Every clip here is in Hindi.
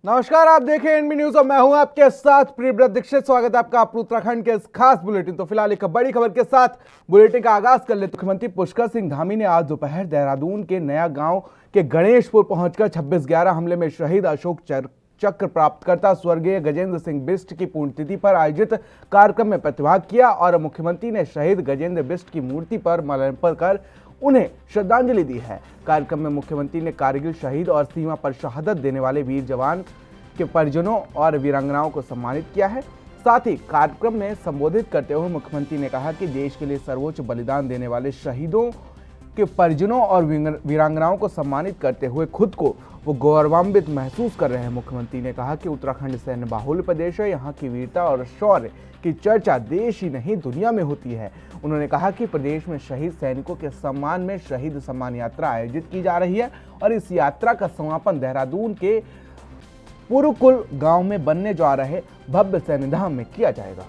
नमस्कार, आप देखें एनबी न्यूज और मैं हूं आपके साथ प्रियव्रत दीक्षित। स्वागत है आपका उत्तराखंड के इस खास बुलेटिन। तो फिलहाल एक बड़ी खबर के साथ बुलेटिन का आगाज कर लेते। मुख्यमंत्री पुष्कर सिंह धामी ने आज दोपहर देहरादून के नया गांव के गणेशपुर पहुंचकर 26/11 हमले में शहीद अशोक चक्र प्राप्तकर्ता स्वर्गीय गजेंद्र सिंह बिष्ट की पुण्यतिथि पर आयोजित कार्यक्रम में प्रतिभाग किया और मुख्यमंत्री ने शहीद गजेंद्र बिष्ट की मूर्ति पर माल्यार्पण कर उन्हें श्रद्धांजलि दी है। कार्यक्रम में मुख्यमंत्री ने कारगिल शहीद और सीमा पर शहादत देने वाले वीर जवान के परिजनों और वीरांगनाओं को सम्मानित किया है। साथ ही कार्यक्रम में संबोधित करते हुए मुख्यमंत्री ने कहा कि देश के लिए सर्वोच्च बलिदान देने वाले शहीदों के परिजनों और वीरांगनाओं को सम्मानित करते हुए खुद को वो गौरवान्वित महसूस कर रहे हैं। मुख्यमंत्री ने कहा कि उत्तराखंड सैन्य बाहुल्य प्रदेश है, यहाँ की वीरता और शौर्य की चर्चा देश ही नहीं दुनिया में होती है। उन्होंने कहा कि प्रदेश में शहीद सैनिकों के सम्मान में शहीद सम्मान यात्रा आयोजित की जा रही है और इस यात्रा का समापन देहरादून के पुरुकुल गांव में बनने जा रहे भव्य सैन्य धाम में किया जाएगा।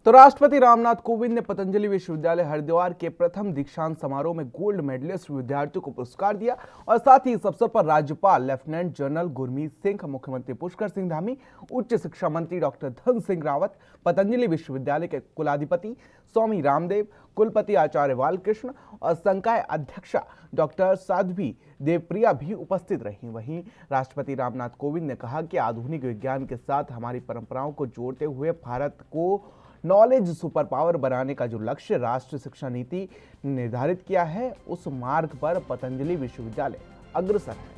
तो राष्ट्रपति रामनाथ कोविंद ने पतंजलि विश्वविद्यालय हरिद्वार के प्रथम दीक्षांत समारोह में गोल्ड मेडलिस्ट विद्यार्थियों को पुरस्कार दिया और साथ ही इस अवसर पर राज्यपाल लेफ्टिनेंट जनरल गुरमीत सिंह, मुख्यमंत्री पुष्कर सिंह धामी, उच्च शिक्षा मंत्री डॉक्टर धन सिंह रावत, पतंजलि विश्वविद्यालय के कुलाधिपति स्वामी रामदेव, कुलपति आचार्य बालकृष्ण और संकाय अध्यक्षा डॉक्टर साध्वी देवप्रिया भी उपस्थित रहीं। वहीं राष्ट्रपति रामनाथ कोविंद ने कहा कि आधुनिक विज्ञान के साथ हमारी परंपराओं को जोड़ते हुए भारत को नॉलेज सुपर पावर बनाने का जो लक्ष्य राष्ट्रीय शिक्षा नीति ने निर्धारित किया है, उस मार्ग पर पतंजलि विश्वविद्यालय अग्रसर है।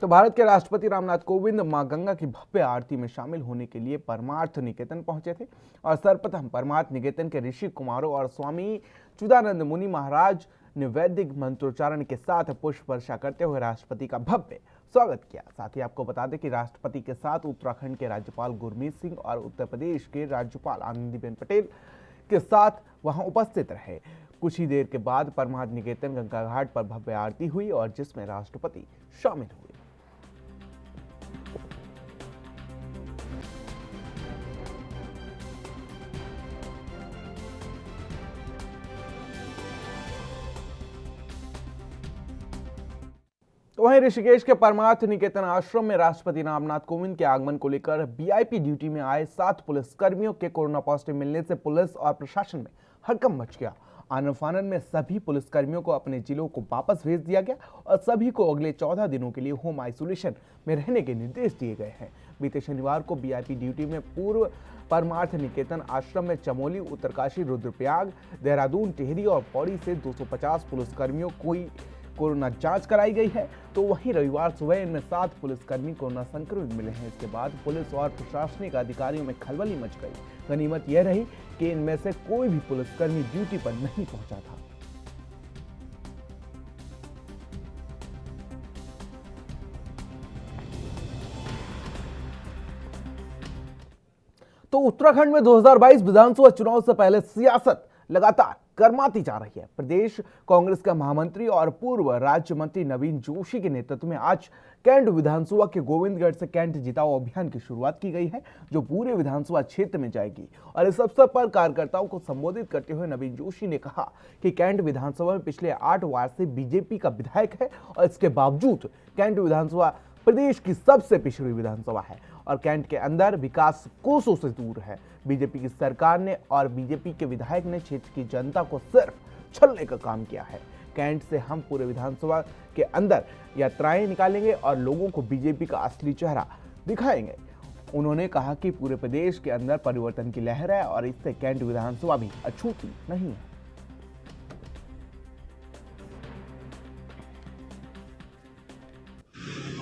तो भारत के राष्ट्रपति रामनाथ कोविंद मां गंगा की भव्य आरती में शामिल होने के लिए परमार्थ निकेतन पहुंचे थे और सर्वप्रथम परमार्थ निकेतन के ऋषि कुमारों और स्वामी च्युतानंद मुनि महाराज ने वैदिक मंत्रोच्चारण के साथ पुष्प वर्षा करते हुए राष्ट्रपति का भव्य स्वागत किया। साथ ही आपको बता दें कि राष्ट्रपति के साथ उत्तराखंड के राज्यपाल गुरमीत सिंह और उत्तर प्रदेश के राज्यपाल आनंदीबेन पटेल के साथ वहां उपस्थित रहे। कुछ ही देर के बाद परमार्थ निकेतन गंगा घाट पर भव्य आरती हुई और जिसमें राष्ट्रपति शामिल हुए। तो वहीं ऋषिकेश के परमार्थ निकेतन आश्रम में राष्ट्रपति रामनाथ कोविंद के आगमन को लेकर वीआईपी ड्यूटी में आए 7 पुलिसकर्मियों के कोरोना पॉजिटिव मिलने से पुलिस और प्रशासन में हड़कंप मच गया। आनन फानन में सभी पुलिसकर्मियों को अपने जिलों को वापस भेज दिया गया और सभी को अगले 14 दिनों के लिए होम आइसोलेशन में रहने के निर्देश दिए गए हैं। बीते शनिवार को वीआईपी ड्यूटी में पूर्व परमार्थ निकेतन आश्रम में चमोली, उत्तरकाशी, रुद्रप्रयाग, देहरादून, टिहरी और पौड़ी से 250 पुलिसकर्मियों को कोरोना जांच कराई गई है। तो वहीं रविवार सुबह इनमें 7 पुलिसकर्मी कोरोना संक्रमित मिले हैं। इसके बाद पुलिस और प्रशासनिक अधिकारियों में खलबली मच गई। गनीमत यह रही कि इनमें से कोई भी पुलिसकर्मी ड्यूटी पर नहीं पहुंचा था। तो उत्तराखंड में 2022 विधानसभा चुनाव से पहले सियासत लगातार गर्माती जा रही है। प्रदेश कांग्रेस का महामंत्री और पूर्व राज्य मंत्री नवीन जोशी के नेतृत्व में आज कैंट विधानसभा के गोविंदगढ़ से कैंट जिताओ अभियान की शुरुआत की गई है, जो पूरे विधानसभा क्षेत्र में जाएगी। और इस अवसर पर कार्यकर्ताओं को संबोधित करते हुए नवीन जोशी ने कहा कि कैंट विधानसभा में पिछले 8 वार से बीजेपी का विधायक है और इसके बावजूद कैंट विधानसभा प्रदेश की सबसे पिछड़ी विधानसभा है और कैंट के अंदर विकास कोसों से दूर है। बीजेपी की सरकार ने और बीजेपी के विधायक ने क्षेत्र की जनता को सिर्फ छलने का काम किया है। कैंट से हम पूरे विधानसभा के अंदर यात्राएं निकालेंगे और लोगों को बीजेपी का असली चेहरा दिखाएंगे। उन्होंने कहा कि पूरे प्रदेश के अंदर परिवर्तन की लहर है और इससे कैंट विधानसभा भी अछूती नहीं है।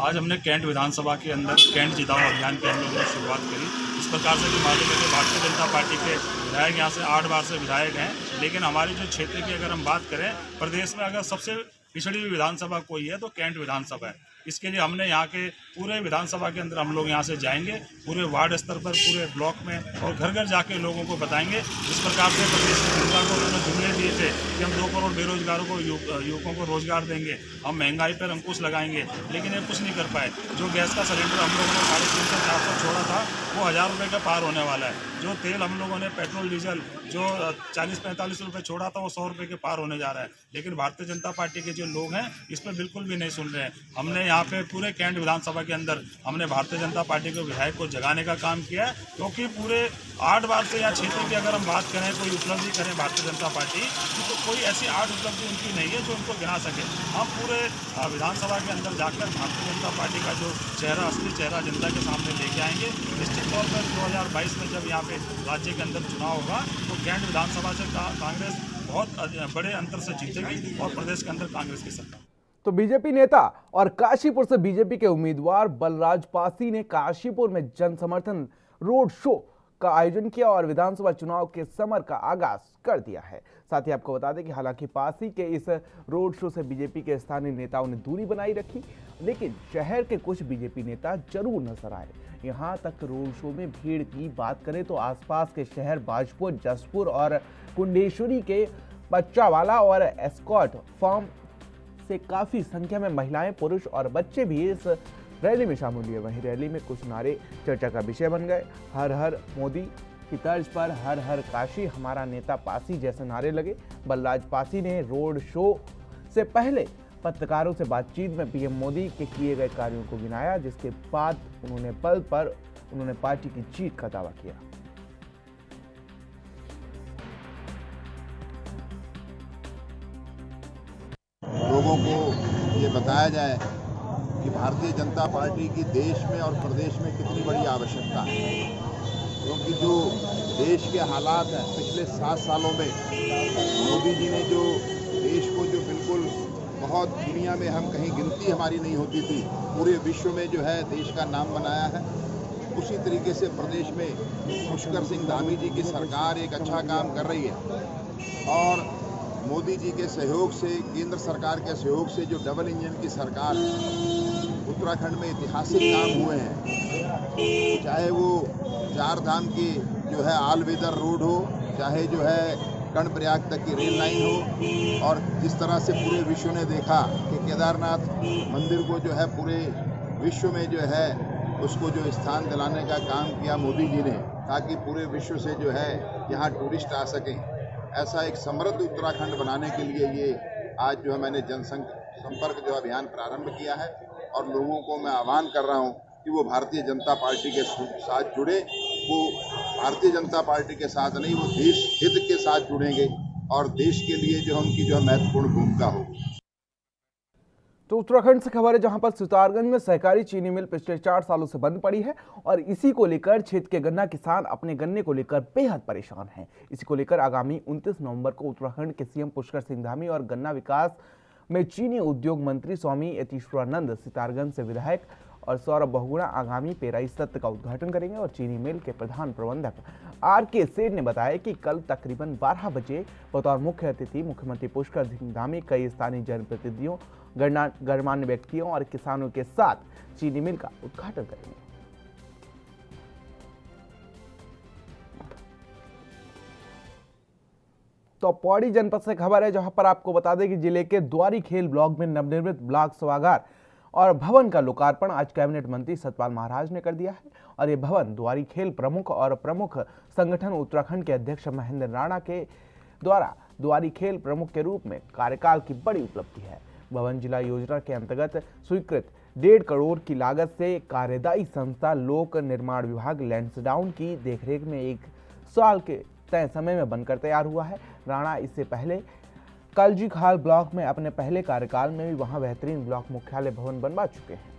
आज हमने कैंट विधानसभा के अंदर कैंट जिताओ अभियान की हम लोगों ने शुरुआत करी। इस प्रकार से कि मालूम है कि भारतीय जनता पार्टी के विधायक यहाँ से 8 बार से विधायक हैं, लेकिन हमारी जो क्षेत्र की अगर हम बात करें, प्रदेश में अगर सबसे पिछड़ी हुई विधानसभा कोई है तो कैंट विधानसभा है। इसके लिए हमने यहाँ के पूरे विधानसभा के अंदर हम लोग यहाँ से जाएंगे, पूरे वार्ड स्तर पर, पूरे ब्लॉक में, और घर घर जाके लोगों को बताएंगे। इस प्रकार से प्रदेश की जनता को उन्होंने जुमले दिए थे कि हम 2 करोड़ बेरोजगारों को, युवकों को रोजगार देंगे, हम महंगाई पर अंकुश लगाएंगे, लेकिन ये कुछ नहीं कर पाए। जो गैस का सिलेंडर हम लोगों ने 350 400 छोड़ा था, वो 1000 रुपये का पार होने वाला है। जो तेल हम लोगों ने, पेट्रोल डीजल जो 40-45 रुपये छोड़ा था, वो 100 रुपये के पार होने जा रहा है। लेकिन भारतीय जनता पार्टी के जो लोग हैं इस पर बिल्कुल भी नहीं सुन रहे हैं। हमने यहाँ पे पूरे कैंट विधानसभा के अंदर हमने भारतीय जनता पार्टी के विधायक को जगाने का काम किया है, क्योंकि पूरे 8 बार से या क्षेत्र की अगर हम बात करें, कोई उपलब्धि करें भारतीय जनता पार्टी, तो कोई ऐसी 8 उपलब्धि उनकी नहीं है जो उनको गिना सके। हम पूरे विधानसभा के अंदर जाकर भारतीय जनता पार्टी का जो चेहरा, असली चेहरा जनता के सामने लेके आएंगे। निश्चित तौर पर 2022 में जब यहाँ पे राज्य के अंदर चुनाव होगा तो कैंट विधानसभा से कांग्रेस बहुत बड़े अंतर से जीतेगी और प्रदेश के अंदर कांग्रेस की सरकार। तो बीजेपी नेता और काशीपुर से बीजेपी के उम्मीदवार बलराज पासी ने काशीपुर में जन समर्थन रोड शो का आयोजन किया और विधानसभा चुनाव के समर का आगाज कर दिया है। साथ ही आपको बता दें कि हालांकि पासी के इस रोड शो से बीजेपी के स्थानीय नेताओं ने दूरी बनाई रखी, लेकिन शहर के कुछ बीजेपी नेता जरूर नजर आए। यहां तक रोड शो में भीड़ की बात करें तो आसपास के शहर बाजपुर, जसपुर और कुंडेश्वरी के बच्चावाला और एस्कॉट फार्म से काफी संख्या में महिलाएं, पुरुष और बच्चे भी इस रैली में शामिल हुए। वहीं रैली में कुछ नारे चर्चा का विषय बन गए। हर हर मोदी की तर्ज पर हर हर काशी, हमारा नेता पासी जैसे नारे लगे। बलराज पासी ने रोड शो से पहले पत्रकारों से बातचीत में पीएम मोदी के किए गए कार्यों को गिनाया, जिसके बाद उन्होंने पल पर पार्टी की जीत का दावा किया। लोगों को ये बताया जाए कि भारतीय जनता पार्टी की देश में और प्रदेश में कितनी बड़ी आवश्यकता है, क्योंकि जो देश के हालात हैं पिछले 7 सालों में मोदी जी ने जो देश को जो बिल्कुल बहुत दुनिया में हम कहीं गिनती हमारी नहीं होती थी, पूरे विश्व में जो है देश का नाम बनाया है। उसी तरीके से प्रदेश में पुष्कर सिंह धामी जी की सरकार एक अच्छा काम कर रही है और मोदी जी के सहयोग से, केंद्र सरकार के सहयोग से जो डबल इंजन की सरकार है, उत्तराखंड में ऐतिहासिक काम हुए हैं। चाहे वो 4 धाम की जो है ऑल वेदर रोड हो, चाहे जो है कर्णप्रयाग तक की रेल लाइन हो, और जिस तरह से पूरे विश्व ने देखा कि केदारनाथ मंदिर को जो है पूरे विश्व में जो है उसको जो स्थान दिलाने का काम किया मोदी जी ने, ताकि पूरे विश्व से जो है यहाँ टूरिस्ट आ सकें। ऐसा एक समृद्ध उत्तराखंड बनाने के लिए ये आज जो है मैंने जनसंपर्क जो अभियान प्रारंभ किया है और लोगों को मैं आह्वान कर रहा हूँ कि वो भारतीय जनता पार्टी के साथ जुड़े। वो भारतीय जनता पार्टी के साथ नहीं, वो देश हित के साथ जुड़ेंगे और देश के लिए जो उनकी जो महत्वपूर्ण भूमिका होगी। तो उत्तराखंड से खबर है, जहां पर सितारगंज में सहकारी चीनी मिल पिछले 4 सालों से बंद पड़ी है और इसी को लेकर क्षेत्र के गन्ना किसान अपने गन्ने को लेकर बेहद परेशान हैं। इसी को लेकर आगामी 29 नवंबर को उत्तराखंड के सीएम पुष्कर सिंह धामी और गन्ना विकास में चीनी उद्योग मंत्री स्वामी यतीश्वरानंद, सितारगंज से विधायक और सौरभ बहुगुणा आगामी पेराई सत्र का उद्घाटन करेंगे। और चीनी मिल के प्रधान प्रबंधक आर.के. सेठ ने बताया कि कल तकरीबन 12 बजे बतौर मुख्य अतिथि मुख्यमंत्री पुष्कर सिंह धामी कई स्थानीय जनप्रतिनिधियों, गणमान्य व्यक्तियों और किसानों के साथ चीनी मिल का उद्घाटन करेंगे। तो पौड़ी जनपद से खबर है, जहां पर आपको बता दें कि जिले के द्वारीखेल ब्लॉक में नवनिर्मित ब्लॉक सभागार और भवन का लोकार्पण आज कैबिनेट मंत्री सतपाल महाराज ने कर दिया है। और ये भवन द्वारीखेल प्रमुख और प्रमुख संगठन उत्तराखंड के अध्यक्ष महेंद्र राणा के द्वारा द्वारीखेल प्रमुख के रूप में कार्यकाल की बड़ी उपलब्धि है। भवन जिला योजना के अंतर्गत स्वीकृत 1.5 करोड़ की लागत से कार्यदायी संस्था लोक निर्माण विभाग लैंसडाउन की देखरेख में 1 साल के तय समय में बनकर तैयार हुआ है। राणा इससे पहले कलजी खाल ब्लॉक में अपने पहले कार्यकाल में भी वहां बेहतरीन ब्लॉक मुख्यालय भवन बनवा चुके हैं।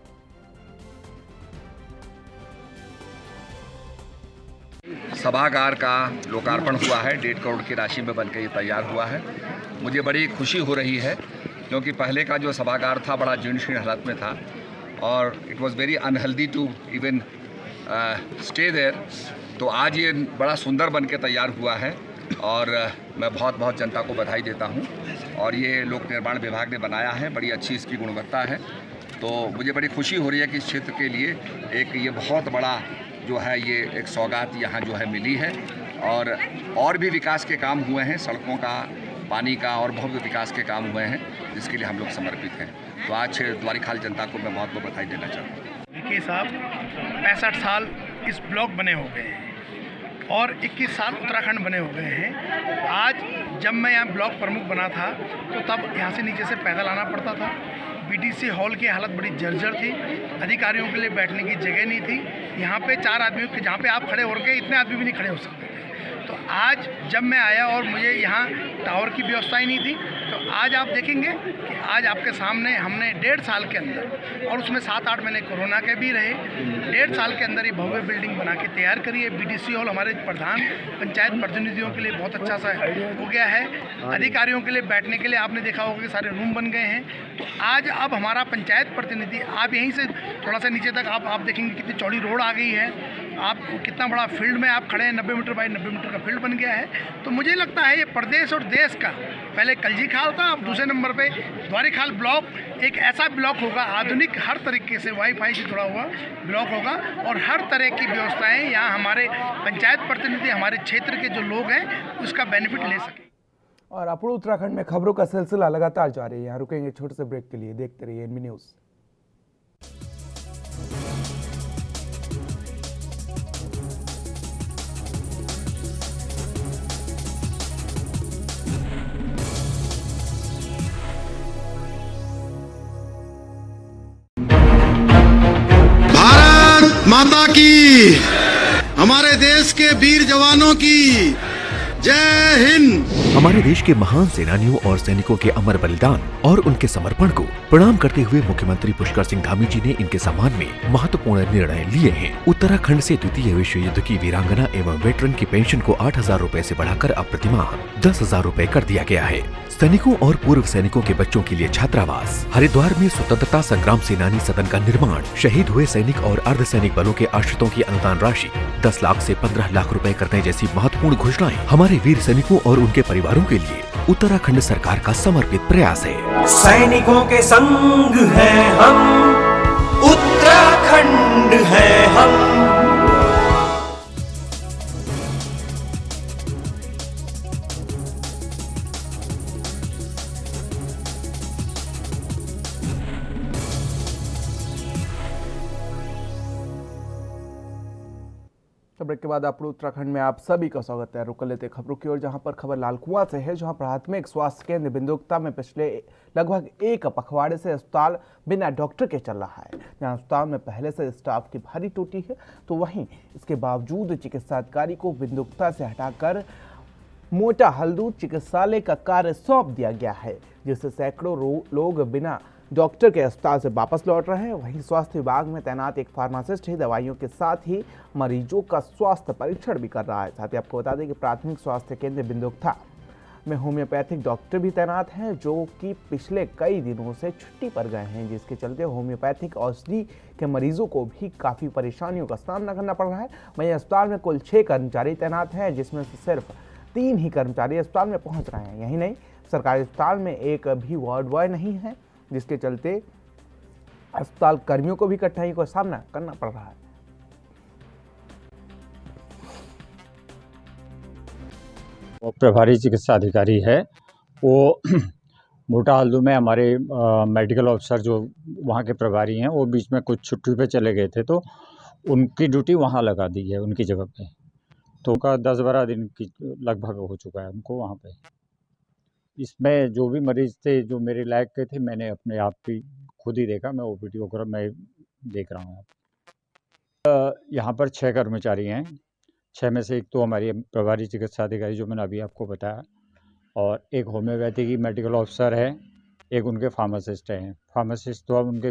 सभागार का लोकार्पण हुआ है, 1.5 करोड़ की राशि में बनकर ये तैयार हुआ है। मुझे बड़ी खुशी हो रही है, क्योंकि पहले का जो सभागार था बड़ा जीर्ण शीर्ण हालत में था और it was very unhealthy to even stay there. तो आज ये बड़ा सुंदर बन के तैयार हुआ है और मैं बहुत बहुत जनता को बधाई देता हूँ। और ये लोक निर्माण विभाग ने बनाया है, बड़ी अच्छी इसकी गुणवत्ता है। तो मुझे बड़ी खुशी हो रही है कि इस क्षेत्र के लिए एक ये बहुत बड़ा जो है ये एक सौगात यहाँ जो है मिली है। और भी विकास के काम हुए हैं, सड़कों का, पानी का और बहुत विकास के काम हुए हैं, जिसके लिए हम लोग समर्पित हैं। तो आज द्वारीखाल जनता को मैं बहुत बहुत बधाई देना चाहता हूँ। देखिए साहब, 65 साल इस ब्लॉक बने हो गए हैं और 21 साल उत्तराखंड बने हो गए हैं। आज जब मैं यहाँ ब्लॉक प्रमुख बना था तो तब यहाँ से नीचे से पैदल आना पड़ता था। बीटीसी हॉल की हालत बड़ी जर्जर थी, अधिकारियों के लिए बैठने की जगह नहीं थी। यहाँ पे 4 आदमियों के, जहाँ पे आप खड़े हो गए इतने आदमी भी नहीं खड़े हो सकते थे। तो आज जब मैं आया और मुझे यहाँ टावर की व्यवस्था ही नहीं थी, तो आज आप देखेंगे कि आज आपके सामने हमने 1.5 साल के अंदर, और उसमें 7-8 महीने कोरोना के भी रहे, 1.5 साल के अंदर ये भव्य बिल्डिंग बना के तैयार करी है। बीटीसी हॉल हमारे प्रधान पंचायत प्रतिनिधियों के लिए बहुत अच्छा सा हो गया है। अधिकारियों के लिए बैठने के लिए आपने देखा होगा कि सारे रूम बन गए हैं। तो आज अब हमारा पंचायत प्रतिनिधि, आप यहीं से थोड़ा सा नीचे तक आप देखेंगे कितनी चौड़ी रोड आ गई है। आप कितना बड़ा फील्ड में आप खड़े हैं, 90 मीटर बाई 90 मीटर का फील्ड बन गया है। तो मुझे लगता है ये प्रदेश और देश का, पहले कलजी खाल था, अब दूसरे नंबर पे द्वारीखाल ब्लॉक एक ऐसा ब्लॉक होगा, आधुनिक हर तरीके से वाईफाई से जुड़ा हुआ ब्लॉक होगा और हर तरह की व्यवस्थाएं यहाँ हमारे पंचायत प्रतिनिधि, हमारे क्षेत्र के जो लोग हैं उसका बेनिफिट ले सकें। और अपूर्ण उत्तराखंड में खबरों का सिलसिला लगातार जारी है। यहाँ रुकेंगे छोटे से ब्रेक के लिए, देखते रहिए एनबी न्यूज़। भारत माता की, हमारे देश के वीर जवानों की जय हिंद। हमारे देश के महान सेनानियों और सैनिकों के अमर बलिदान और उनके समर्पण को प्रणाम करते हुए मुख्यमंत्री पुष्कर सिंह धामी जी ने इनके सम्मान में महत्वपूर्ण निर्णय लिए हैं। उत्तराखंड से द्वितीय विश्व युद्ध की वीरांगना एवं वेटरन की पेंशन को 8,000 रूपए से बढ़ाकर अब प्रतिमाह 10,000 रूपए कर दिया गया है। सैनिकों और पूर्व सैनिकों के बच्चों के लिए छात्रावास, हरिद्वार में स्वतंत्रता संग्राम सेनानी सदन का निर्माण, शहीद हुए सैनिक और अर्धसैनिक बलों के आश्रितों की अनुदान राशि 10 लाख से 15 लाख रुपए करने जैसी महत्वपूर्ण घोषणाएं हमारे वीर सैनिकों और उनके परिवारों के लिए उत्तराखंड सरकार का समर्पित प्रयास है। सैनिकों के संग हैं हम, उत्तराखंड है हम। ब्रेक के बाद अपूर्ण उत्तराखंड में आप सभी का स्वागत है। रुक लेते खबरों की ओर, जहां पर खबर लालकुआं से है, जहां प्राथमिक स्वास्थ्य केंद्र बिंदुक्ता में पिछले लगभग एक पखवाड़े से अस्पताल बिना डॉक्टर के चल रहा है। जहां अस्पताल में पहले से स्टाफ की भारी टूटी है, तो वहीं इसके बावजूद चिकित्सा अधिकारी को बिंदुक्ता से हटाकर मोटा हल्दू चिकित्सालय का कार्य सौंप दिया गया है, जिससे सैकड़ों लोग बिना डॉक्टर के अस्पताल से वापस लौट रहे हैं। वहीं स्वास्थ्य विभाग में तैनात एक फार्मासिस्ट ही दवाइयों के साथ ही मरीजों का स्वास्थ्य परीक्षण भी कर रहा है। साथ ही आपको बता दें कि प्राथमिक स्वास्थ्य केंद्र बिंदुक्ता में होम्योपैथिक डॉक्टर भी तैनात हैं, जो कि पिछले कई दिनों से छुट्टी पर गए हैं, जिसके चलते होम्योपैथिक औषधि के मरीजों को भी काफ़ी परेशानियों का सामना करना पड़ रहा है। वहीं अस्पताल में कुल 6 कर्मचारी तैनात हैं, जिसमें से सिर्फ 3 ही कर्मचारी अस्पताल में पहुँच रहे हैं। यही नहीं, सरकारी अस्पताल में एक भी वार्ड बॉय नहीं है, जिसके चलते अस्पताल कर्मियों को भी कठिनाई का सामना करना पड़ रहा है। वो प्रभारी चिकित्सा अधिकारी है, वो मोटा हल्दू में हमारे मेडिकल ऑफिसर जो वहाँ के प्रभारी हैं, वो बीच में कुछ छुट्टी पे चले गए थे, तो उनकी ड्यूटी वहाँ लगा दी है उनकी जगह पे। तो उनका 10-12 दिन की लगभग हो चुका है उनको वहाँ पे। इसमें जो भी मरीज़ थे जो मेरे लायक के थे, मैंने अपने आप ही खुद ही देखा। मैं ओपीडी वगैरह मैं देख रहा हूँ। यहाँ पर 6 कर्मचारी हैं। 6 में से एक तो हमारी प्रभारी चिकित्सा अधिकारी जो मैंने अभी आपको बताया, और एक होम्योपैथी की मेडिकल ऑफिसर है, एक उनके फार्मासिस्ट हैं। फार्मासिस्ट तो अब उनके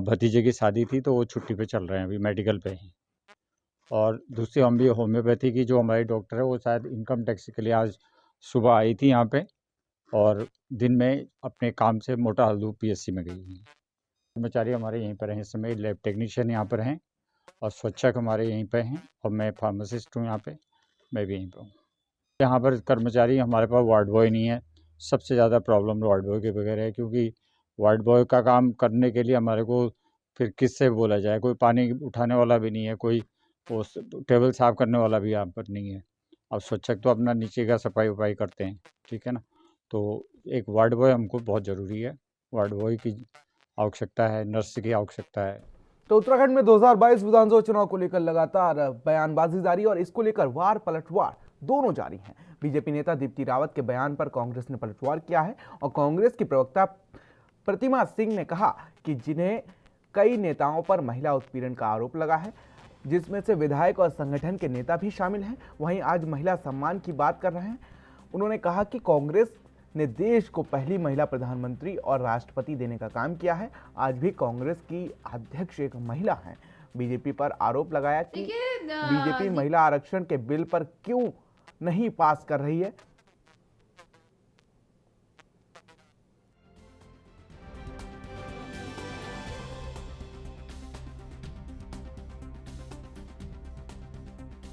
भतीजे की शादी थी, तो वो छुट्टी पे चल रहे हैं, अभी मेडिकल पे हैं। और दूसरी हम भी होम्योपैथी की जो हमारी डॉक्टर है, वो शायद इनकम टैक्स के लिए आज सुबह आई थी यहाँ पे, और दिन में अपने काम से मोटा हल्दू पीएससी में गई हैं। कर्मचारी हमारे यहीं पर हैं, इस समय लैब टेक्नीशियन यहाँ पर हैं, और स्वच्छक हमारे यहीं पे हैं और मैं फार्मासिस्ट हूँ यहाँ पे, मैं भी यहीं पे हूँ। यहाँ पर कर्मचारी हमारे पास वार्ड बॉय नहीं है, सबसे ज़्यादा प्रॉब्लम वार्ड बॉय के बगैर है, क्योंकि वार्ड बॉय का काम करने के लिए हमारे को फिर किससे बोला जाए, कोई पानी उठाने वाला भी नहीं है, कोई वो टेबल साफ़ करने वाला भी यहाँ पर नहीं है। अब स्वच्छक तो अपना नीचे का सफाई वफाई करते हैं, ठीक है ना। तो एक वार्ड बॉय हमको बहुत ज़रूरी है, वार्ड बॉय की आवश्यकता है, नर्स की आवश्यकता है। तो उत्तराखंड में 2022 विधानसभा चुनाव को लेकर लगातार बयानबाजी जारी और इसको लेकर वार पलटवार दोनों जारी हैं। बीजेपी नेता दीप्ति रावत के बयान पर कांग्रेस ने पलटवार किया है और कांग्रेस की प्रवक्ता प्रतिमा सिंह ने कहा कि जिन्हें कई नेताओं पर महिला उत्पीड़न का आरोप लगा है, जिसमें से विधायक और संगठन के नेता भी शामिल हैं, वहीं आज महिला सम्मान की बात कर रहे हैं। उन्होंने कहा कि कांग्रेस ने देश को पहली महिला प्रधानमंत्री और राष्ट्रपति देने का काम किया है। आज भी कांग्रेस की अध्यक्ष एक महिला हैं। बीजेपी पर आरोप लगाया कि बीजेपी महिला आरक्षण के बिल पर क्यों नहीं पास कर रही है।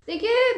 देखिए,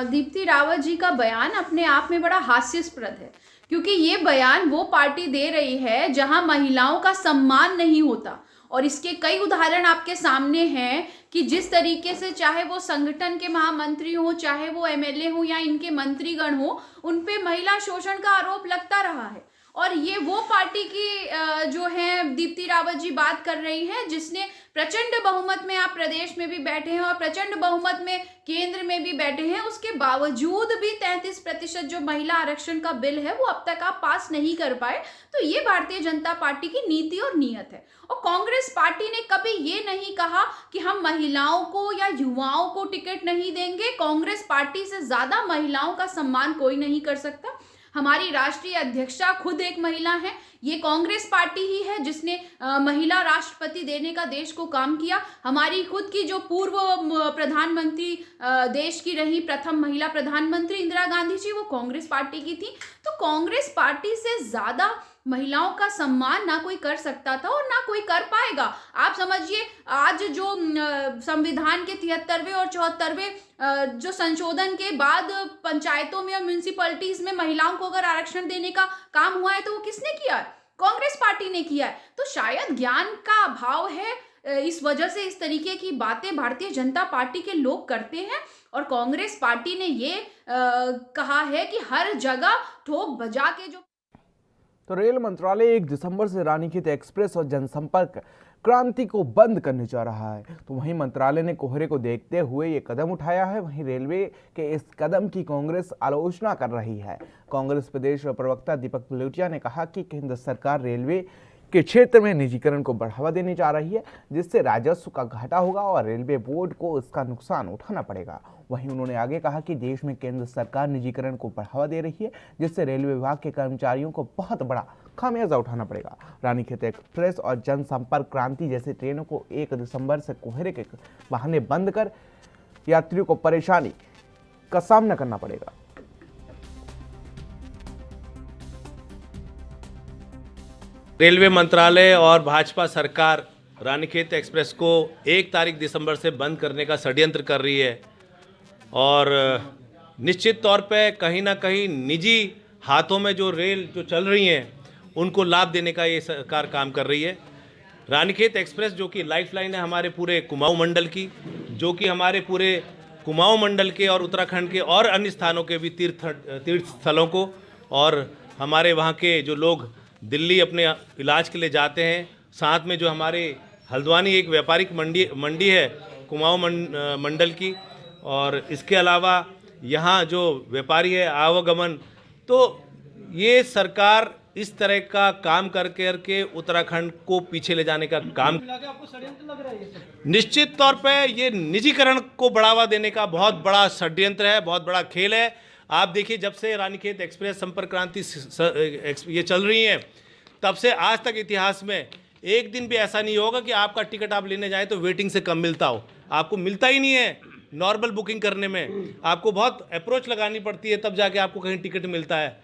दीप्ति रावत जी का बयान अपने आप में बड़ा हास्यास्पद है, क्योंकि ये बयान वो पार्टी दे रही है जहां महिलाओं का सम्मान नहीं होता। और इसके कई उदाहरण आपके सामने हैं कि जिस तरीके से चाहे वो संगठन के महामंत्री हो, चाहे वो एमएलए हो या इनके मंत्रीगण हो, उन पे महिला शोषण का आरोप लगता रहा है। और ये वो पार्टी की जो है दीप्ति रावत जी बात कर रही हैं, जिसने प्रचंड बहुमत में आप प्रदेश में भी बैठे हैं और प्रचंड बहुमत में केंद्र में भी बैठे हैं, उसके बावजूद भी 33% जो महिला आरक्षण का बिल है वो अब तक आप पास नहीं कर पाए। तो ये भारतीय जनता पार्टी की नीति और नीयत है। और कांग्रेस पार्टी ने कभी ये नहीं कहा कि हम महिलाओं को या युवाओं को टिकट नहीं देंगे। कांग्रेस पार्टी से ज्यादा महिलाओं का सम्मान कोई नहीं कर सकता। हमारी राष्ट्रीय अध्यक्षा खुद एक महिला है। ये कांग्रेस पार्टी ही है जिसने महिला राष्ट्रपति देने का देश को काम किया। हमारी खुद की जो पूर्व प्रधानमंत्री देश की रही प्रथम महिला प्रधानमंत्री इंदिरा गांधी जी, वो कांग्रेस पार्टी की थी। तो कांग्रेस पार्टी से ज्यादा महिलाओं का सम्मान ना कोई कर सकता था और ना कोई कर पाएगा। आप समझिए, आज जो संविधान के 73वें और 74वें जो संशोधन के बाद पंचायतों में और म्यूनिसिपैलिटीज में महिलाओं को अगर आरक्षण देने का काम हुआ है तो वो किसने किया है? कांग्रेस पार्टी ने किया है। तो शायद ज्ञान का अभाव है, इस वजह से इस तरीके की बातें भारतीय जनता पार्टी के लोग करते हैं। और कांग्रेस पार्टी ने ये कहा है कि हर जगह ठोक बजा के जो तो रेल मंत्रालय 1 दिसंबर से रानीखेत एक्सप्रेस और जनसंपर्क क्रांति को बंद करने जा रहा है। तो वहीं मंत्रालय ने कोहरे को देखते हुए ये कदम उठाया है। वहीं रेलवे के इस कदम की कांग्रेस आलोचना कर रही है। कांग्रेस प्रदेश प्रवक्ता दीपक बलोटिया ने कहा कि केंद्र सरकार रेलवे के क्षेत्र में निजीकरण को बढ़ावा देने जा रही है, जिससे राजस्व का घाटा होगा और रेलवे बोर्ड को इसका नुकसान उठाना पड़ेगा। वहीं उन्होंने आगे कहा कि देश में केंद्र सरकार निजीकरण को बढ़ावा दे रही है, जिससे रेलवे विभाग के कर्मचारियों को बहुत बड़ा खामियाजा उठाना पड़ेगा। रानीखेत एक्सप्रेस और जनसंपर्क क्रांति जैसी ट्रेनों को 1 दिसंबर से कोहरे के बहाने बंद कर यात्रियों को परेशानी का सामना करना पड़ेगा। रेलवे मंत्रालय और भाजपा सरकार रानीखेत एक्सप्रेस को 1 तारीख दिसंबर से बंद करने का षड्यंत्र कर रही है और निश्चित तौर पे कहीं ना कहीं निजी हाथों में जो रेल जो चल रही हैं उनको लाभ देने का ये सरकार काम कर रही है। रानीखेत एक्सप्रेस जो कि लाइफलाइन है हमारे पूरे कुमाऊं मंडल की, जो कि हमारे पूरे कुमाऊं मंडल के और उत्तराखंड के और अन्य स्थानों के भी तीर्थ स्थलों को, और हमारे वहाँ के जो लोग दिल्ली अपने इलाज के लिए जाते हैं, साथ में जो हमारे हल्द्वानी एक व्यापारिक मंडी है कुमाऊं मंडल की, और इसके अलावा यहाँ जो व्यापारी है आवागमन, तो ये सरकार इस तरह का काम करके उत्तराखंड को पीछे ले जाने का काम, निश्चित तौर पे ये निजीकरण को बढ़ावा देने का बहुत बड़ा षड्यंत्र है, बहुत बड़ा खेल है। आप देखिए, जब से रानीखेत एक्सप्रेस संपर्क क्रांति ये चल रही है, तब से आज तक इतिहास में एक दिन भी ऐसा नहीं होगा कि आपका टिकट आप लेने जाए तो वेटिंग से कम मिलता हो। आपको मिलता ही नहीं है। नॉर्मल बुकिंग करने में आपको बहुत अप्रोच लगानी पड़ती है, तब जाके आपको कहीं टिकट मिलता है।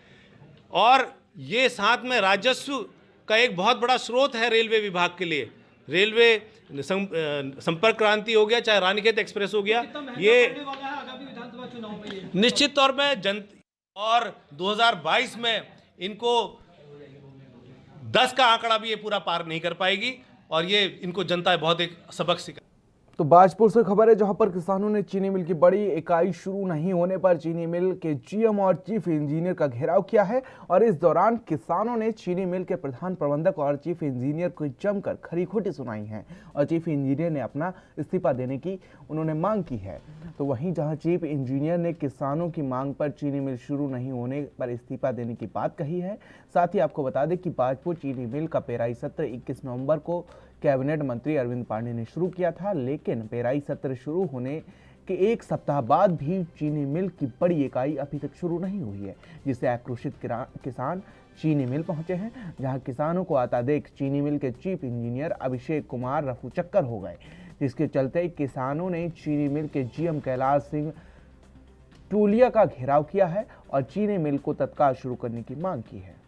और ये साथ में राजस्व का एक बहुत बड़ा स्रोत है रेलवे विभाग के लिए। रेलवे संपर्क क्रांति हो गया, चाहे रानीखेत एक्सप्रेस हो गया, ये निश्चित तौर पे और 2022 में इनको 10 का आंकड़ा भी ये पूरा पार नहीं कर पाएगी और ये इनको जनता बहुत एक सबक सिखा। तो बाजपुर से खबर है, जहां पर किसानों ने चीनी मिल की बड़ी इकाई शुरू नहीं होने पर चीनी मिल के जीएम और चीफ इंजीनियर का घेराव किया है और इस दौरान किसानों ने चीनी मिल के प्रधान प्रबंधक और चीफ इंजीनियर को जमकर खरी खोटी सुनाई है और चीफ इंजीनियर ने अपना इस्तीफा देने की उन्होंने मांग की है। तो वहीं जहां चीफ इंजीनियर ने किसानों की मांग पर चीनी मिल शुरू नहीं होने पर इस्तीफा देने की बात कही है। साथ ही आपको बता दें कि बाजपुर चीनी मिल का पेराई सत्र 21 नवंबर को कैबिनेट मंत्री अरविंद पांडे ने शुरू किया था, लेकिन पेराई सत्र शुरू होने के एक सप्ताह बाद भी चीनी मिल की बड़ी इकाई अभी तक शुरू नहीं हुई है, जिससे आक्रोशित किसान चीनी मिल पहुंचे हैं, जहां किसानों को आता देख चीनी मिल के चीफ इंजीनियर अभिषेक कुमार रफू चक्कर हो गए, जिसके चलते किसानों ने चीनी मिल के जीएम कैलाश सिंह टोलिया का घेराव किया है और चीनी मिल को तत्काल शुरू करने की मांग की है।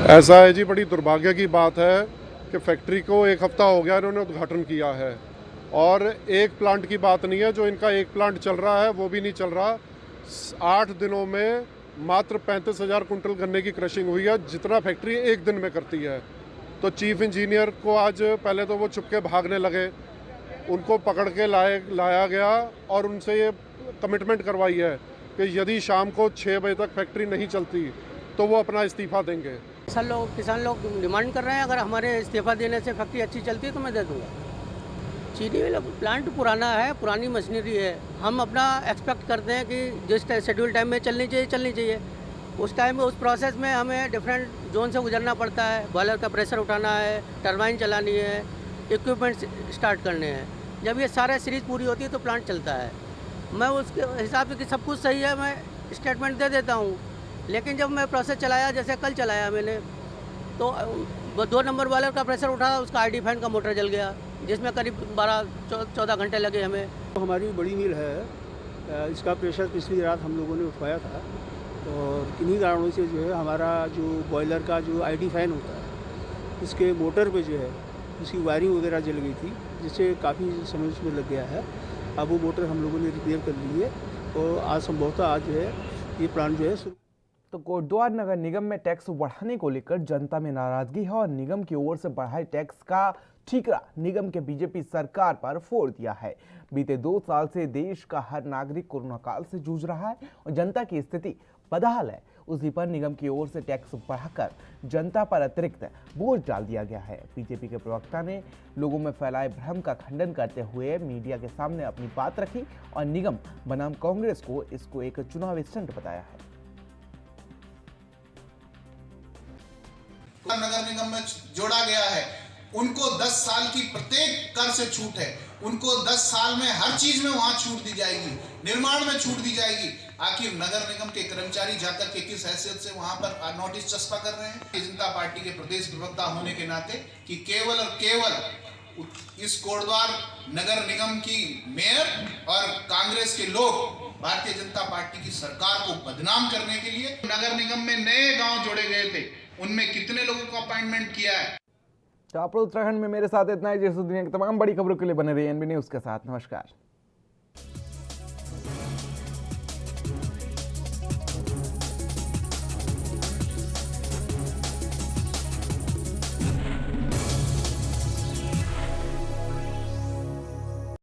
ऐसा है जी, बड़ी दुर्भाग्य की बात है कि फैक्ट्री को एक हफ्ता हो गया इन्होंने उद्घाटन किया है और एक प्लांट की बात नहीं है, जो इनका एक प्लांट चल रहा है वो भी नहीं चल रहा। 8 दिनों में मात्र 35,000 कुंटल गन्ने की क्रशिंग हुई है, जितना फैक्ट्री एक दिन में करती है। तो चीफ इंजीनियर को आज पहले तो वो चुपके भागने लगे, उनको पकड़ के लाया गया और उनसे ये कमिटमेंट करवाई है कि यदि शाम को 6 बजे तक फैक्ट्री नहीं चलती तो वो अपना इस्तीफा देंगे। किसान लोग डिमांड कर रहे हैं, अगर हमारे इस्तीफा देने से फैक्ट्री अच्छी चलती है तो मैं दे दूँगा। चीनी मिल प्लांट पुराना है, पुरानी मशीनरी है, हम अपना एक्सपेक्ट करते हैं कि जिस शेड्यूल टाइम में चलनी चाहिए। उस टाइम में उस प्रोसेस में हमें डिफरेंट जोन से गुजरना पड़ता है, बॉयलर का प्रेशर उठाना है, टरबाइन चलानी है, इक्विपमेंट स्टार्ट करने हैं। जब ये सारा सीरीज पूरी होती है तो प्लांट चलता है। मैं उसके हिसाब से कि सब कुछ सही है मैं स्टेटमेंट दे देता हूँ, लेकिन जब मैं प्रोसेस चलाया, जैसे कल चलाया मैंने, तो 2 नंबर बॉयलर का प्रेशर उठा, उसका आईडी फैन का मोटर जल गया, जिसमें करीब 12-14 घंटे लगे हमें। तो हमारी बड़ी मिल है, इसका प्रेशर पिछली रात हम लोगों ने उठवाया था और किन्हीं कारणों से जो है हमारा जो बॉयलर का जो आईडी फैन होता है उसके मोटर पे जो है उसकी वायरिंग वगैरह जल गई थी, जिससे काफ़ी समय उसमें लग गया है। अब वो मोटर हम लोगों ने रिपेयर कर ली है और आज संभवतः आज जो है ये प्लांट जो है। तो कोटद्वार नगर निगम में टैक्स बढ़ाने को लेकर जनता में नाराजगी है और निगम की ओर से बढ़ाए टैक्स का ठीकरा निगम के बीजेपी सरकार पर फोड़ दिया है। बीते 2 साल से देश का हर नागरिक कोरोना काल से जूझ रहा है और जनता की स्थिति बदहाल है। उसी पर निगम की ओर से टैक्स बढ़ाकर जनता पर अतिरिक्त बोझ डाल दिया गया है। बीजेपी के प्रवक्ता ने लोगों में फैलाए भ्रम का खंडन करते हुए मीडिया के सामने अपनी बात रखी और निगम बनाम कांग्रेस को इसको एक चुनावी स्टंट बताया है। नगर निगम में जोड़ा गया है, उनको 10 साल की प्रत्येक कर से छूट है, उनको 10 साल में हर चीज में वहां छूट दी जाएगी, निर्माण में छूट दी जाएगी। आखिर नगर निगम के कर्मचारी जाकर के किस हैसियत से वहां पर नोटिस चस्पा कर रहे हैं? भारतीय जनता पार्टी के प्रदेश प्रवक्ता होने के नाते कि केवल और केवल इस कोटद्वार नगर निगम की मेयर और कांग्रेस के लोग भारतीय जनता पार्टी की सरकार को बदनाम करने के लिए नगर निगम में नए गांव जोड़े गए थे, उनमें कितने लोगों को अपॉइंटमेंट किया है? तो आप लोग उत्तराखंड में मेरे साथ इतना ही। जैसे दुनिया की तमाम बड़ी खबरों के लिए बने रहिए एनबी न्यूज के साथ। नमस्कार।